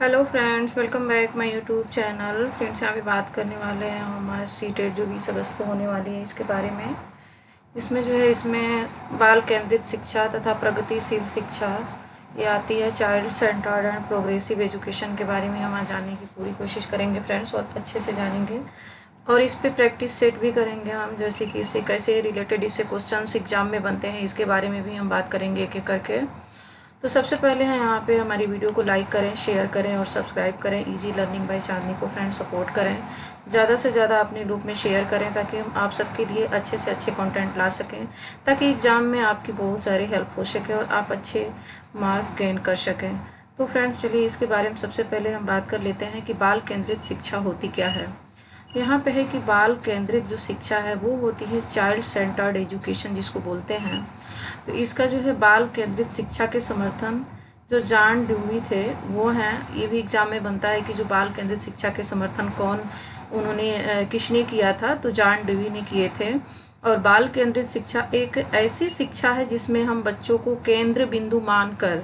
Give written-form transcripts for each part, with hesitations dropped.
Hello friends, welcome back my YouTube channel. Friends, यहाँ पे बात करने वाले हैं हमारा सीटेट जो 20 अगस्त को होने वाली है इसके बारे में। इसमें जो है इसमें बाल केंद्रित शिक्षा तथा प्रगतिशील शिक्षा ये आती है। Child centred and progressive education के बारे में हम आज जानने की पूरी कोशिश करेंगे फ्रेंड्स, और अच्छे से जानेंगे और इस पे प्रैक्टिस सेट भी करेंगे हम, जैसे कि इससे कैसे रिलेटेड इससे क्वेश्चंस एग्जाम में बनते हैं इसके बारे में भी हम बात करेंगे एक एक करके। तो सबसे पहले है यहाँ पे हमारी वीडियो को लाइक करें, शेयर करें और सब्सक्राइब करें। इजी लर्निंग बाय चांदनी को फ्रेंड सपोर्ट करें, ज़्यादा से ज़्यादा अपने ग्रुप में शेयर करें ताकि हम आप सबके लिए अच्छे से अच्छे कंटेंट ला सकें, ताकि एग्ज़ाम में आपकी बहुत सारी हेल्प हो सके और आप अच्छे मार्क गेन कर सकें। तो फ्रेंड्स चलिए इसके बारे में सबसे पहले हम बात कर लेते हैं कि बाल केंद्रित शिक्षा होती क्या है। यहाँ पे है कि बाल केंद्रित जो शिक्षा है वो होती है चाइल्ड सेंटर्ड एजुकेशन जिसको बोलते हैं। तो इसका जो है बाल केंद्रित शिक्षा के समर्थन जो जॉन डेवी थे वो हैं। ये भी एग्जाम में बनता है कि जो बाल केंद्रित शिक्षा के समर्थन किसने किया था, तो जॉन डेवी ने किए थे। और बाल केंद्रित शिक्षा एक ऐसी शिक्षा है जिसमें हम बच्चों को केंद्र बिंदु मानकर,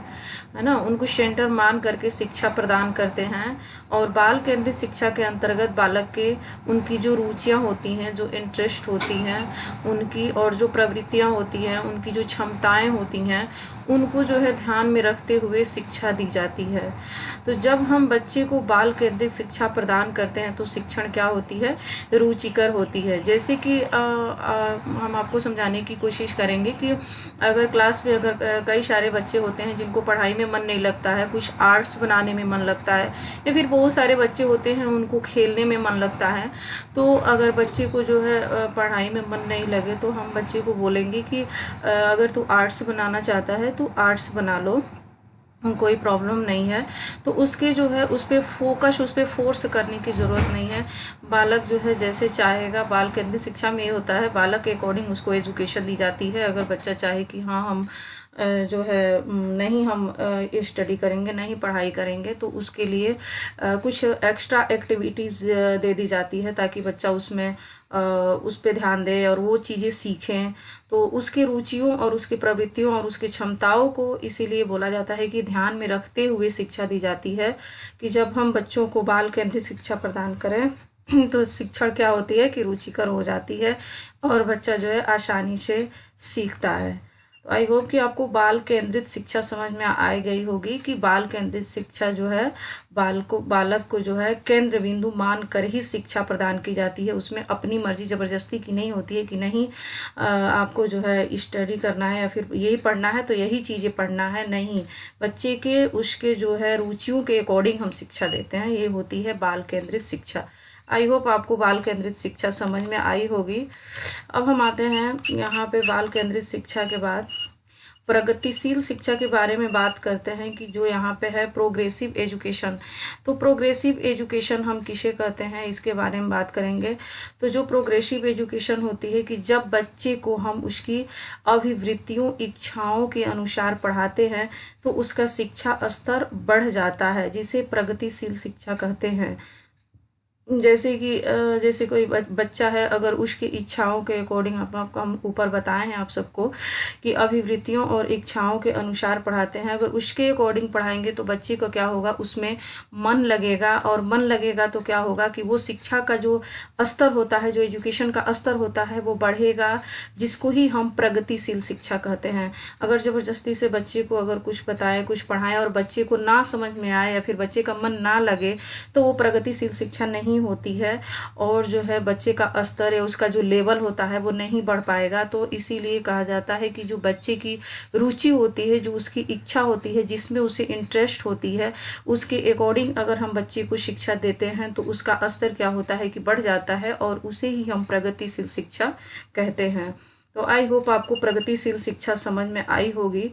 है ना, उनको सेंटर मान करके शिक्षा प्रदान करते हैं। और बाल केंद्रित शिक्षा के अंतर्गत बालक के उनकी जो रुचियां होती हैं, जो इंटरेस्ट होती हैं उनकी, और जो प्रवृत्तियां होती हैं उनकी, जो क्षमताएं होती हैं उनको जो है ध्यान में रखते हुए शिक्षा दी जाती है। तो जब हम बच्चे को बाल केंद्रित शिक्षा प्रदान करते हैं तो शिक्षण क्या होती है, रुचिकर होती है। जैसे कि हम आपको समझाने की कोशिश करेंगे कि अगर क्लास में अगर कई सारे बच्चे होते हैं जिनको पढ़ाई में मन नहीं लगता है, कुछ आर्ट्स बनाने में मन लगता है, या फिर बहुत सारे बच्चे होते हैं उनको खेलने में मन लगता है। तो अगर बच्चे को जो है पढ़ाई में मन नहीं लगे तो हम बच्चे को बोलेंगे कि अगर तू आर्ट्स बनाना चाहता है तो आर्ट्स बना लो, कोई प्रॉब्लम नहीं है। तो उसके जो है उस पर फोकस, उस पर फोर्स करने की ज़रूरत नहीं है। बालक जो है जैसे चाहेगा, बाल केंद्रित शिक्षा में ये होता है बालक के अकॉर्डिंग उसको एजुकेशन दी जाती है। अगर बच्चा चाहे कि हाँ हम जो है नहीं हम स्टडी करेंगे, नहीं पढ़ाई करेंगे, तो उसके लिए कुछ एक्स्ट्रा एक्टिविटीज़ दे दी जाती है ताकि बच्चा उसमें उस पर ध्यान दे और वो चीज़ें सीखें। तो उसके रुचियों और उसकी प्रवृत्तियों और उसकी क्षमताओं को इसीलिए बोला जाता है कि ध्यान में रखते हुए शिक्षा दी जाती है। कि जब हम बच्चों को बाल केंद्रित शिक्षा प्रदान करें तो शिक्षण क्या होती है कि रुचिकर हो जाती है और बच्चा जो है आसानी से सीखता है। तो आई होप कि आपको बाल केंद्रित शिक्षा समझ में आ गई होगी कि बाल केंद्रित शिक्षा जो है बालक को जो है केंद्र बिंदु मान कर ही शिक्षा प्रदान की जाती है। उसमें अपनी मर्जी ज़बरदस्ती की नहीं होती है कि नहीं आपको जो है स्टडी करना है या फिर यही पढ़ना है तो यही चीज़ें पढ़ना है। नहीं, बच्चे के उसके जो है रुचियों के अकॉर्डिंग हम शिक्षा देते हैं। ये होती है बाल केंद्रित शिक्षा। आई होप आपको बाल केंद्रित शिक्षा समझ में आई होगी। अब हम आते हैं यहाँ पे बाल केंद्रित शिक्षा के बाद प्रगतिशील शिक्षा के बारे में बात करते हैं कि जो यहाँ पे है प्रोग्रेसिव एजुकेशन। तो प्रोग्रेसिव एजुकेशन हम किसे कहते हैं इसके बारे में बात करेंगे। तो जो प्रोग्रेसिव एजुकेशन होती है कि जब बच्चे को हम उसकी अभिवृत्तियों, इच्छाओं के अनुसार पढ़ाते हैं तो उसका शिक्षा स्तर बढ़ जाता है, जिसे प्रगतिशील शिक्षा कहते हैं। जैसे कि जैसे कोई बच्चा है, अगर उसकी इच्छाओं के अकॉर्डिंग आपको हम ऊपर बताए हैं आप सबको कि अभिवृत्तियों और इच्छाओं के अनुसार पढ़ाते हैं। अगर उसके अकॉर्डिंग पढ़ाएंगे तो बच्चे को क्या होगा, उसमें मन लगेगा, और मन लगेगा तो क्या होगा कि वो शिक्षा का जो स्तर होता है, जो एजुकेशन का स्तर होता है वो बढ़ेगा, जिसको ही हम प्रगतिशील शिक्षा कहते हैं। अगर ज़बरदस्ती से बच्चे को अगर कुछ बताएं, कुछ पढ़ाएं और बच्चे को ना समझ में आए या फिर बच्चे का मन ना लगे तो वो प्रगतिशील शिक्षा नहीं होती है, और जो है बच्चे का स्तर है, उसका जो लेवल होता है वो नहीं बढ़ पाएगा। तो इसीलिए कहा जाता है कि जो बच्चे की रुचि होती है, जो उसकी इच्छा होती है, जिसमें उसे इंटरेस्ट होती है, उसके अकॉर्डिंग अगर हम बच्चे को शिक्षा देते हैं तो उसका स्तर क्या होता है कि बढ़ जाता है, और उसे ही हम प्रगतिशील शिक्षा कहते हैं। तो आई होप आपको प्रगतिशील शिक्षा समझ में आई होगी।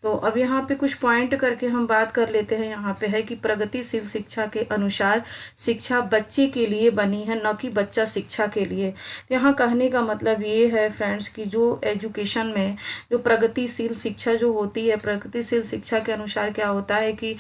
तो अब यहाँ पे कुछ पॉइंट करके हम बात कर लेते हैं। यहाँ पे है कि प्रगतिशील शिक्षा के अनुसार शिक्षा बच्चे के लिए बनी है, न कि बच्चा शिक्षा के लिए। तो यहाँ कहने का मतलब ये है फ्रेंड्स कि जो एजुकेशन में जो प्रगतिशील शिक्षा जो होती है, प्रगतिशील शिक्षा के अनुसार क्या होता है कि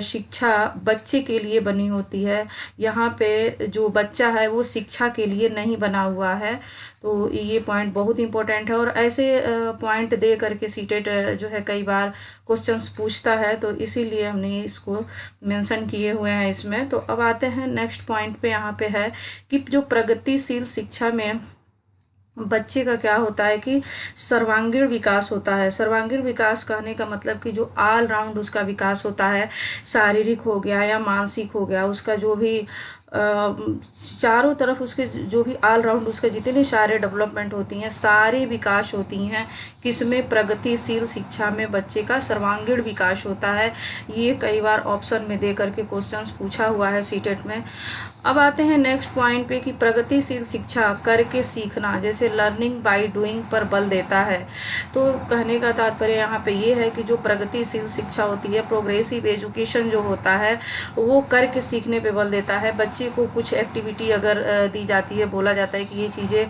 शिक्षा बच्चे के लिए बनी होती है। यहाँ पे जो बच्चा है वो शिक्षा के लिए नहीं बना हुआ है। तो ये पॉइंट बहुत इंपॉर्टेंट है, और ऐसे पॉइंट दे करके सीटेट जो है कई बार क्वेश्चंस पूछता है, तो इसीलिए हमने इसको मेंशन किए हुए हैं इसमें। तो अब आते हैं नेक्स्ट पॉइंट पे। यहाँ पे है कि जो प्रगतिशील शिक्षा में बच्चे का क्या होता है कि सर्वांगीण विकास होता है। सर्वांगीण विकास कहने का मतलब कि जो ऑल राउंड उसका विकास होता है, शारीरिक हो गया या मानसिक हो गया, उसका जो भी चारों तरफ उसके जो भी ऑल राउंड उसके जितने सारे डेवलपमेंट होती हैं, सारे विकास होती हैं किसमें, प्रगतिशील शिक्षा में बच्चे का सर्वांगीण विकास होता है। ये कई बार ऑप्शन में दे करके क्वेश्चंस पूछा हुआ है सीटेट में। अब आते हैं नेक्स्ट पॉइंट पे कि प्रगतिशील शिक्षा करके सीखना, जैसे लर्निंग बाय डूइंग पर बल देता है। तो कहने का तात्पर्य यहाँ पे ये है कि जो प्रगतिशील शिक्षा होती है, प्रोग्रेसिव एजुकेशन जो होता है, वो करके सीखने पे बल देता है। बच्चे को कुछ एक्टिविटी अगर दी जाती है, बोला जाता है कि ये चीज़ें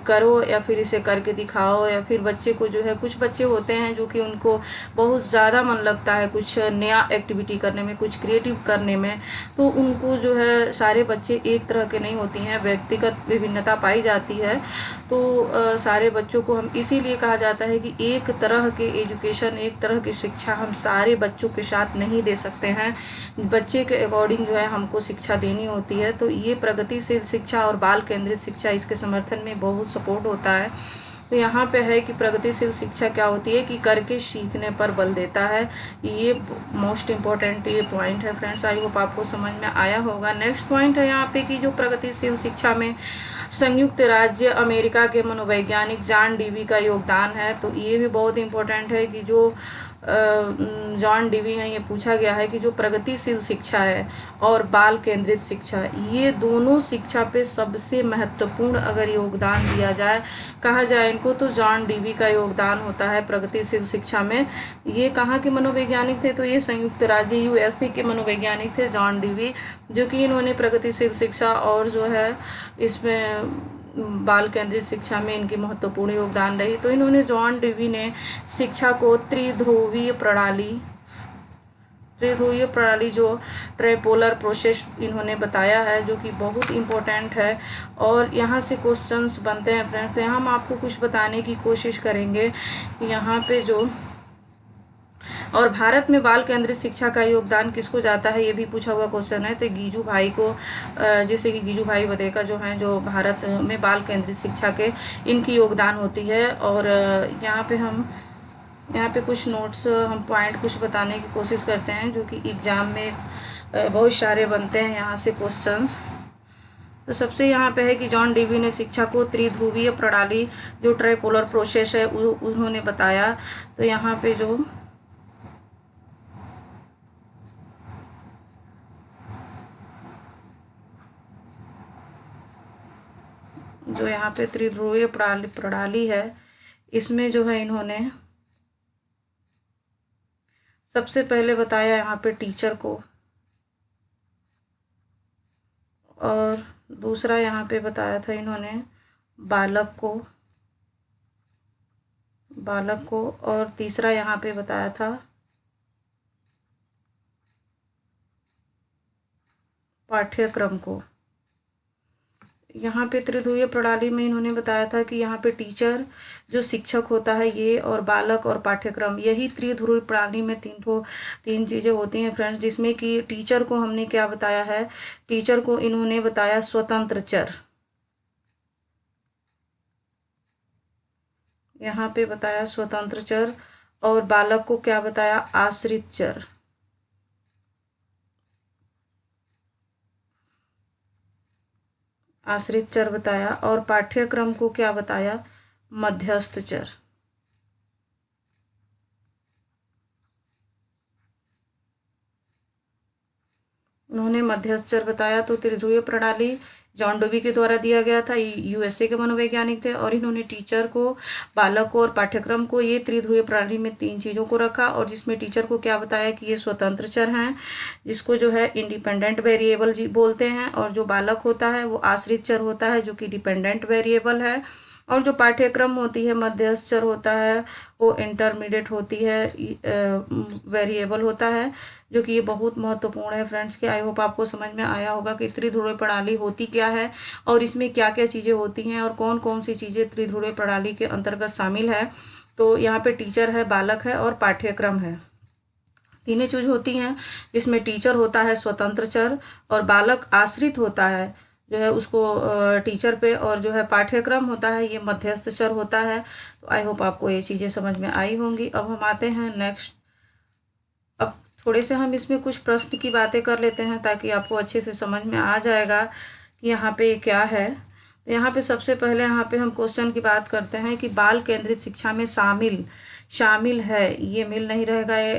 करो या फिर इसे करके दिखाओ, या फिर बच्चे को जो है, कुछ बच्चे होते हैं जो कि उनको बहुत ज़्यादा मन लगता है कुछ नया एक्टिविटी करने में, कुछ क्रिएटिव करने में, तो उनको जो है, सारे बच्चे एक तरह के नहीं होती हैं, व्यक्तिगत विभिन्नता पाई जाती है। तो सारे बच्चों को हम इसीलिए कहा जाता है कि एक तरह के एजुकेशन, एक तरह की शिक्षा हम सारे बच्चों के साथ नहीं दे सकते हैं। बच्चे के अकॉर्डिंग जो है हमको शिक्षा देनी होती है। तो ये प्रगतिशील शिक्षा और बाल केंद्रित शिक्षा, इसके समर्थन में बहुत सपोर्ट होता है। तो यहाँ पे है कि प्रगतिशील शिक्षा क्या होती है कि करके सीखने पर बल देता है। ये मोस्ट इम्पोर्टेंट ये पॉइंट है फ्रेंड्स। आई होप आपको समझ में आया होगा। नेक्स्ट पॉइंट है यहाँ पे कि जो प्रगतिशील शिक्षा में संयुक्त राज्य अमेरिका के मनोवैज्ञानिक जॉन डीवी का योगदान है। तो ये भी बहुत इम्पोर्टेंट है कि जो जॉन डीवी हैं, ये पूछा गया है कि जो प्रगतिशील शिक्षा है और बाल केंद्रित शिक्षा, ये दोनों शिक्षा पे सबसे महत्वपूर्ण अगर योगदान दिया जाए, कहा जाए इनको, तो जॉन डीवी का योगदान होता है प्रगतिशील शिक्षा में। ये कहाँ के मनोवैज्ञानिक थे, तो ये संयुक्त राज्य यूएसए के मनोवैज्ञानिक थे जॉन डीवी, जो कि इन्होंने प्रगतिशील शिक्षा और जो है इसमें बाल केंद्रित शिक्षा में इनकी महत्वपूर्ण योगदान रही। तो इन्होंने जॉन डीवी ने शिक्षा को त्रिध्रुवीय प्रणाली जो ट्राइपोलर प्रोसेस इन्होंने बताया है, जो कि बहुत इम्पोर्टेंट है और यहाँ से क्वेश्चंस बनते हैं फ्रेंड्स। तो यहाँ हम आपको कुछ बताने की कोशिश करेंगे यहाँ पे जो, और भारत में बाल केंद्रित शिक्षा का योगदान किसको जाता है, ये भी पूछा हुआ क्वेश्चन है। तो गीजू भाई को, जैसे कि गीजू भाई बदेका जो हैं, जो भारत में बाल केंद्रित शिक्षा के इनकी योगदान होती है। और यहाँ पे कुछ नोट्स हम पॉइंट कुछ बताने की कोशिश करते हैं, जो कि एग्जाम में बहुत सारे बनते हैं यहाँ से क्वेश्चंस। तो सबसे यहाँ पे है कि जॉन डीवी ने शिक्षा को त्रिध्रुवीय प्रणाली जो ट्राइपोलर प्रोसेस है उन्होंने बताया। तो यहाँ पे जो यहाँ पे त्रिध्रुवीय प्रणाली है, इसमें जो है इन्होंने सबसे पहले बताया यहाँ पे टीचर को, और दूसरा यहाँ पे बताया था इन्होंने बालक को, और तीसरा यहाँ पे बताया था पाठ्यक्रम को। यहाँ पे त्रिध्रुवीय प्रणाली में इन्होंने बताया था कि यहाँ पे टीचर जो शिक्षक होता है ये, और बालक और पाठ्यक्रम, यही त्रिध्रुवीय प्रणाली में तीन चीज़ें होती हैं फ्रेंड्स। जिसमें कि टीचर को हमने क्या बताया है, टीचर को इन्होंने बताया स्वतंत्र चर, यहाँ पे बताया स्वतंत्र चर, और बालक को क्या बताया, आश्रित चर। आश्रित चर बताया, और पाठ्यक्रम को क्या बताया, मध्यस्थ चर। उन्होंने मध्यस्थ चर बताया। तो त्रिध्रुवीय प्रणाली जॉन डीवी के द्वारा दिया गया था, यूएसए के मनोवैज्ञानिक थे, और इन्होंने टीचर को, बालक को और पाठ्यक्रम को, ये त्रिध्रुवीय प्रणाली में तीन चीज़ों को रखा। और जिसमें टीचर को क्या बताया कि ये स्वतंत्र चर हैं, जिसको जो है इंडिपेंडेंट वेरिएबल बोलते हैं, और जो बालक होता है वो आश्रित चर होता है, जो कि डिपेंडेंट वेरिएबल है, और जो पाठ्यक्रम होती है मध्यस्थ चर होता है, वो इंटरमीडिएट होती है, वेरिएबल होता है, जो कि ये बहुत महत्वपूर्ण है फ्रेंड्स। कि आई होप आपको समझ में आया होगा कि त्रिध्रुवीय प्रणाली होती क्या है और इसमें क्या क्या चीज़ें होती हैं और कौन कौन सी चीज़ें त्रिध्रुवीय प्रणाली के अंतर्गत शामिल है। तो यहाँ पे टीचर है, बालक है और पाठ्यक्रम है, तीनों चीज होती हैं। जिसमें टीचर होता है स्वतंत्र चर और बालक आश्रित होता है जो है उसको टीचर पे, और जो है पाठ्यक्रम होता है ये मध्यस्थ चर होता है। तो आई होप आपको ये चीज़ें समझ में आई होंगी। अब हम आते हैं नेक्स्ट। अब थोड़े से हम इसमें कुछ प्रश्न की बातें कर लेते हैं ताकि आपको अच्छे से समझ में आ जाएगा कि यहाँ पे क्या है। तो यहाँ पे सबसे पहले यहाँ पे हम क्वेश्चन की बात करते हैं कि बाल केंद्रित शिक्षा में शामिल है, ये मिल नहीं रहेगा, ये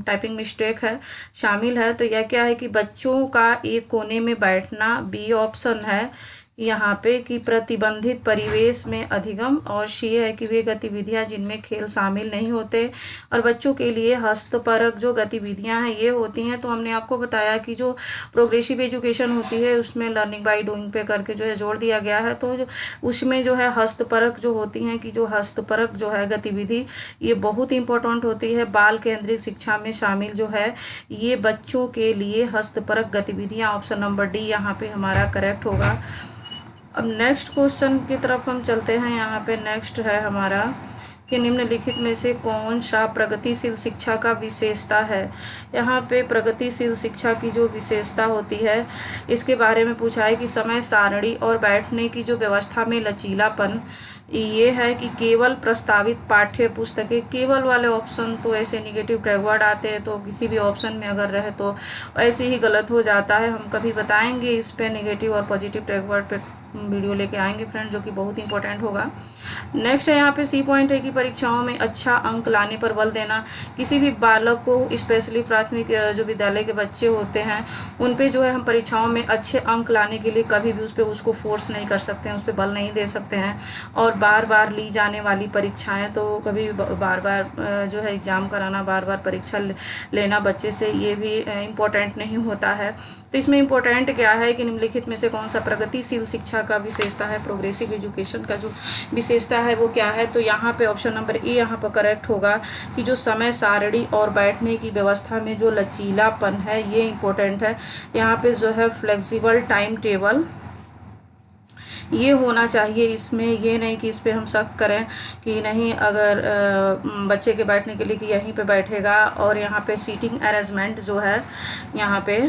टाइपिंग मिस्टेक है, शामिल है। तो यह क्या है कि बच्चों का एक कोने में बैठना, बी ऑप्शन है यहाँ पे कि प्रतिबंधित परिवेश में अधिगम, और सी है कि वे गतिविधियां जिनमें खेल शामिल नहीं होते और बच्चों के लिए हस्तपरक जो गतिविधियां हैं ये होती हैं। तो हमने आपको बताया कि जो प्रोग्रेसिव एजुकेशन होती है उसमें लर्निंग बाय डूइंग पे करके जो है जोड़ दिया गया है। तो उसमें जो है हस्तपरक जो होती हैं कि जो हस्तपरक जो है गतिविधि ये बहुत इंपॉर्टेंट होती है। बाल केंद्रित शिक्षा में शामिल जो है ये बच्चों के लिए हस्तपरक गतिविधियां, ऑप्शन नंबर डी यहाँ पे हमारा करेक्ट होगा। अब नेक्स्ट क्वेश्चन की तरफ हम चलते हैं। यहाँ पे नेक्स्ट है हमारा कि निम्नलिखित में से कौन सा प्रगतिशील शिक्षा का विशेषता है। यहाँ पे प्रगतिशील शिक्षा की जो विशेषता होती है इसके बारे में पूछा है कि समय सारणी और बैठने की जो व्यवस्था में लचीलापन, ये है कि केवल प्रस्तावित पाठ्य पुस्तकें, केवल वाले ऑप्शन तो ऐसे निगेटिव टैग वर्ड आते हैं, तो किसी भी ऑप्शन में अगर रहे तो ऐसे ही गलत हो जाता है। हम कभी बताएंगे इस पे नेगेटिव और पॉजिटिव टैग वर्ड पे वीडियो लेके आएंगे फ्रेंड्स, जो कि बहुत इंपॉर्टेंट होगा। नेक्स्ट है यहाँ पे सी पॉइंट है कि परीक्षाओं में अच्छा अंक लाने पर बल देना। किसी भी बालक को, स्पेशली प्राथमिक जो विद्यालय के बच्चे होते हैं उन पे जो है हम परीक्षाओं में अच्छे अंक लाने के लिए कभी भी उस पर उसको फोर्स नहीं कर सकते हैं, उस पर बल नहीं दे सकते हैं। और बार बार ली जाने वाली परीक्षाएं, तो कभी बार बार जो है एग्जाम कराना, बार बार परीक्षा लेना बच्चे से, ये भी इम्पोर्टेंट नहीं होता है। तो इसमें इम्पोर्टेंट क्या है कि निम्नलिखित में से कौन सा प्रगतिशील शिक्षा का विशेषता है, प्रोग्रेसिव एजुकेशन का जो विशेषता है वो क्या है। तो यहाँ पे ऑप्शन नंबर ए यहाँ पर करेक्ट होगा कि जो समय सारणी और बैठने की व्यवस्था में जो लचीलापन है ये इम्पोर्टेंट है। यहाँ पे जो है फ्लेक्सिबल टाइम टेबल ये होना चाहिए इसमें, ये नहीं कि इस पर हम सख्त करें कि नहीं, अगर बच्चे के बैठने के लिए कि यहीं पे बैठेगा। और यहाँ पे सीटिंग अरेंजमेंट जो है यहाँ पे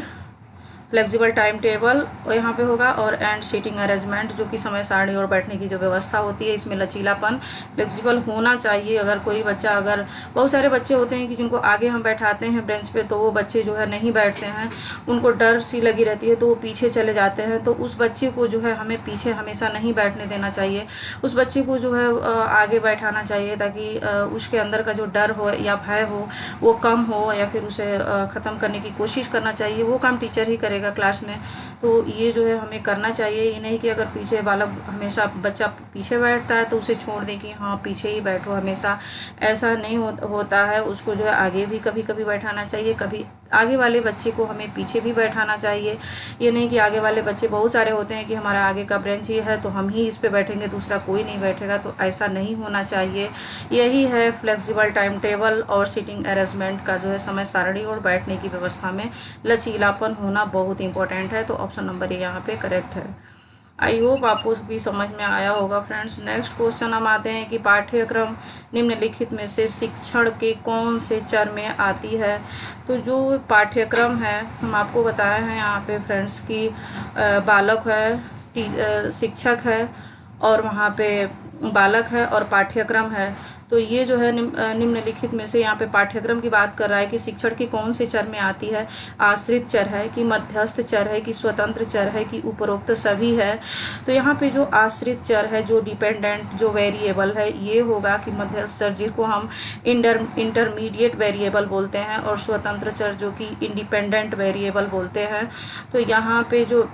फ्लेक्सिबल टाइम टेबल यहाँ पे होगा, और एंड सीटिंग अरेंजमेंट जो कि समय सारणी और बैठने की जो व्यवस्था होती है इसमें लचीलापन, फ्लेक्सिबल होना चाहिए। अगर कोई बच्चा, अगर बहुत सारे बच्चे होते हैं कि जिनको आगे हम बैठाते हैं बेंच पे, तो वो बच्चे जो है नहीं बैठते हैं, उनको डर सी लगी रहती है तो वो पीछे चले जाते हैं। तो उस बच्चे को जो है हमें पीछे हमेशा नहीं बैठने देना चाहिए, उस बच्चे को जो है आगे बैठाना चाहिए ताकि उसके अंदर का जो डर हो या भय हो वो कम हो, या फिर उसे ख़त्म करने की कोशिश करना चाहिए। वो काम टीचर ही करेगा क्लास में। तो ये जो है हमें करना चाहिए। ये नहीं कि अगर पीछे बालक, हमेशा बच्चा पीछे बैठता है तो उसे छोड़ दें कि हाँ पीछे ही बैठो हमेशा, ऐसा नहीं होता है। उसको जो है आगे भी कभी कभी बैठाना चाहिए, कभी आगे वाले बच्चे को हमें पीछे भी बैठाना चाहिए। ये नहीं कि आगे वाले बच्चे बहुत सारे होते हैं कि हमारा आगे का ब्रेंच ये है तो हम ही इस पे बैठेंगे, दूसरा कोई नहीं बैठेगा, तो ऐसा नहीं होना चाहिए। यही है फ्लेक्सिबल टाइम टेबल और सीटिंग अरेंजमेंट का जो है समय सारणी और बैठने की व्यवस्था में लचीलापन होना बहुत इंपॉर्टेंट है। तो ऑप्शन नंबर ए यहाँ पे करेक्ट है। आई होप आपको भी समझ में आया होगा फ्रेंड्स। नेक्स्ट क्वेश्चन हम आते हैं कि पाठ्यक्रम निम्नलिखित में से शिक्षण के कौन से चर में आती है। तो जो पाठ्यक्रम है हम आपको बताए हैं यहाँ पे फ्रेंड्स की बालक है, शिक्षक है, और वहाँ पे बालक है और पाठ्यक्रम है। तो ये जो है निम्नलिखित में से यहाँ पे पाठ्यक्रम की बात कर रहा है कि शिक्षण की कौन से चर में आती है। आश्रित चर है कि मध्यस्थ चर है कि स्वतंत्र चर है कि उपरोक्त सभी है। तो यहाँ पे जो आश्रित चर है, जो डिपेंडेंट जो वेरिएबल है, ये होगा कि मध्यस्थ चर जिसको हम इंटरमीडिएट वेरिएबल बोलते हैं, और स्वतंत्र चर जो कि इंडिपेंडेंट वेरिएबल बोलते हैं। तो यहाँ पे जो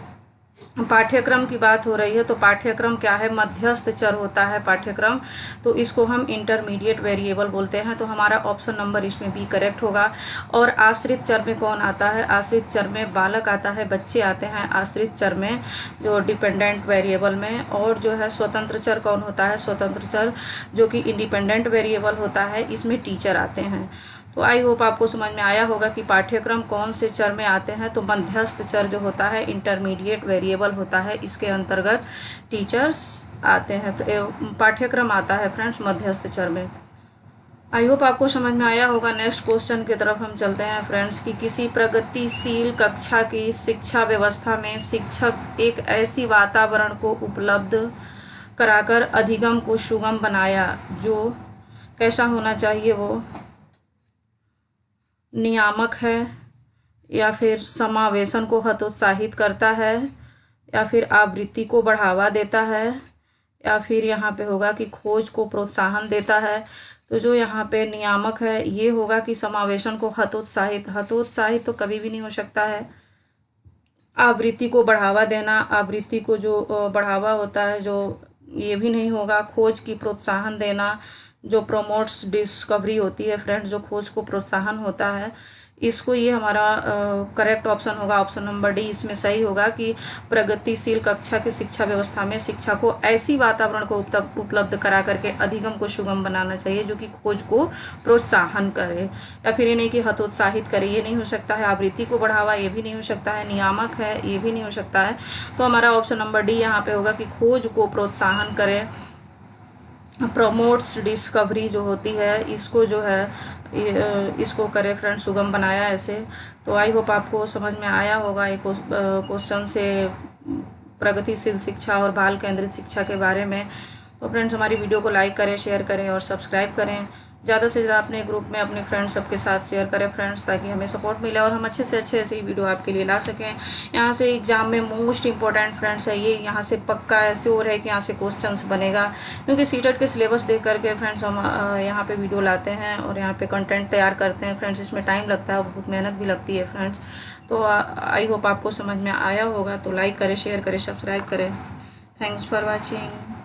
पाठ्यक्रम की बात हो रही है तो पाठ्यक्रम क्या है, मध्यस्थ चर होता है पाठ्यक्रम, तो इसको हम इंटरमीडिएट वेरिएबल बोलते हैं। तो हमारा ऑप्शन नंबर इसमें भी करेक्ट होगा। और आश्रित चर में कौन आता है, आश्रित चर में बालक आता है, बच्चे आते हैं आश्रित चर में जो डिपेंडेंट वेरिएबल में। और जो है स्वतंत्र चर कौन होता है, स्वतंत्र चर जो कि इंडिपेंडेंट वेरिएबल होता है, इसमें टीचर आते हैं। तो आई होप आपको समझ में आया होगा कि पाठ्यक्रम कौन से चर में आते हैं। तो मध्यस्थ चर जो होता है इंटरमीडिएट वेरिएबल होता है, इसके अंतर्गत टीचर्स आते हैं, पाठ्यक्रम आता है फ्रेंड्स मध्यस्थ चर में। आई होप आपको समझ में आया होगा। नेक्स्ट क्वेश्चन की तरफ हम चलते हैं फ्रेंड्स कि किसी प्रगतिशील कक्षा की शिक्षा व्यवस्था में शिक्षक एक ऐसी वातावरण को उपलब्ध कराकर अधिगम को सुगम बनाया जो कैसा होना चाहिए, वो नियामक है या फिर समावेशन को हतोत्साहित करता है या फिर आवृत्ति को बढ़ावा देता है या फिर यहाँ पे होगा कि खोज को प्रोत्साहन देता है। तो जो यहाँ पे नियामक है ये होगा कि समावेशन को हतोत्साहित तो कभी भी नहीं हो सकता है। आवृत्ति को बढ़ावा देना, आवृत्ति को जो बढ़ावा होता है जो, ये भी नहीं होगा। खोज की प्रोत्साहन देना जो प्रमोट्स डिस्कवरी होती है फ्रेंड्स, जो खोज को प्रोत्साहन होता है, इसको ये हमारा करेक्ट ऑप्शन होगा, ऑप्शन नंबर डी इसमें सही होगा कि प्रगतिशील कक्षा की शिक्षा व्यवस्था में शिक्षा को ऐसी वातावरण को उपलब्ध करा करके अधिगम को सुगम बनाना चाहिए जो कि खोज को प्रोत्साहन करे, या फिर ये नहीं कि हतोत्साहित करे, ये नहीं हो सकता है। आवृत्ति को बढ़ावा, ये भी नहीं हो सकता है। नियामक है, ये भी नहीं हो सकता है। तो हमारा ऑप्शन नंबर डी यहाँ पे होगा कि खोज को प्रोत्साहन करे, प्रमोट्स डिस्कवरी जो होती है इसको जो है इसको करे फ्रेंड, सुगम बनाया ऐसे। तो आई होप आपको समझ में आया होगा एक क्वेश्चन से प्रगतिशील शिक्षा और बाल केंद्रित शिक्षा के बारे में। तो फ्रेंड्स हमारी वीडियो को लाइक करें, शेयर करें और सब्सक्राइब करें। ज़्यादा से ज़्यादा अपने ग्रुप में अपने फ्रेंड्स सबके साथ शेयर करें फ्रेंड्स, ताकि हमें सपोर्ट मिले और हम अच्छे से अच्छे ऐसे ही वीडियो आपके लिए ला सकें। यहाँ से एग्जाम में मोस्ट इंपॉर्टेंट फ्रेंड्स है ये, यहाँ से पक्का ऐसे हो रहा है कि यहाँ से क्वेश्चंस बनेगा, क्योंकि सीटेट के सिलेबस देख करके फ्रेंड्स हम यहाँ पे वीडियो लाते हैं और यहाँ पे कंटेंट तैयार करते हैं फ्रेंड्स। इसमें टाइम लगता है, बहुत मेहनत भी लगती है फ्रेंड्स। तो आई होप आपको समझ में आया होगा। तो लाइक करें, शेयर करें, सब्सक्राइब करें। Thanks for watching.